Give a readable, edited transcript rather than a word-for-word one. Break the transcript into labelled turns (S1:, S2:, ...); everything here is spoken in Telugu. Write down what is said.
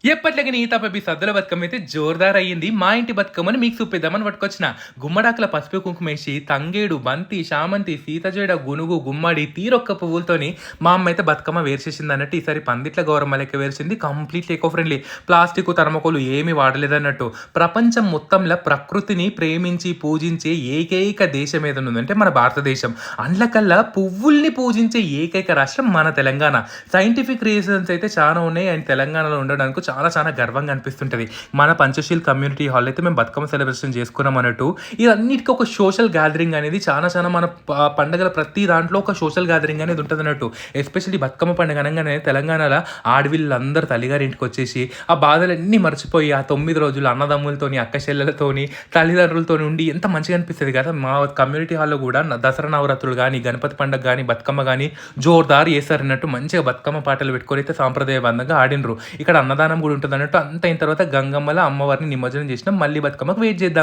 S1: ఎప్పట్లాగని ఈ తపబి సద్దుల బతుకమ్మ అయితే జోరుదార్ అయ్యింది. మా ఇంటి బతుకమ్మని మీకు చూపిద్దామని పట్టుకొచ్చిన. గుమ్మడాకుల పసుపు కుంకుమేసి, తంగేడు, బంతి, చామంతి, సీతజేడ, గునుగు, గుమ్మడి, తీరొక్క పువ్వులతోని మా అమ్మ అయితే బతుకమ్మ వేర్చేసిందన్నట్టు. ఈసారి పందిట్ల గౌరమ్మ లెక్క వేర్చింది. Completely eco friendly. Plastic, thermocol ఏమి వాడలేదన్నట్టు. ప్రపంచం మొత్తంలో ప్రకృతిని ప్రేమించి, పూజించే ఏకైక దేశం ఏదైనా ఉందంటే మన భారతదేశం. అండ్లకల్లా పువ్వుల్ని పూజించే ఏకైక రాష్ట్రం మన తెలంగాణ. సైంటిఫిక్ రీజన్స్ అయితే చాలా ఉన్నాయి. అండ్ తెలంగాణలో ఉండడానికి చాలా చాలా గర్వంగా అనిపిస్తుంటది. మన పంచశీల్ కమ్యూనిటీ హాల్ అయితే మేము బతుకమ్మ సెలబ్రేషన్ చేసుకున్నాం అన్నట్టు. ఇదన్నిటికి ఒక సోషల్ గ్యాదరింగ్ అనేది చాలా చాలా మన పండగల ప్రతి దాంట్లో ఒక సోషల్ గ్యాదరింగ్ అనేది ఉంటుంది అన్నట్టు. ఎస్పెషల్లీ బతుకమ్మ పండుగ అనగానే తెలంగాణలో ఆడవిళ్ళందరూ తల్లిగారి ఇంటికి వచ్చేసి ఆ బాధలన్నీ మర్చిపోయి ఆ 9 రోజులు అన్నదమ్ములతోని, అక్క చెల్లెలతోని, తల్లిదండ్రులతోని ఉండి ఎంత మంచిగా అనిపిస్తుంది కదా. మా కమ్యూనిటీ హాల్లో కూడా దసరా నవరాత్రులు కానీ, గణపతి పండుగ కానీ, బతుకమ్మ కానీ జోర్దార్ చేశారన్నట్టు. మంచిగా బతుకమ్మ పాటలు పెట్టుకొని అయితే సాంప్రదాయబద్ధంగా ఆడినరు. ఇక్కడ అన్నదానం కూడా ఉంటుంది అన్నట్టు. అంత అయిన తర్వాత గంగమ్మల అమ్మవారిని నిమజ్జనం చేసినాం. మళ్ళీ బతుకమ్మకు వెయిట్ చేద్దాం.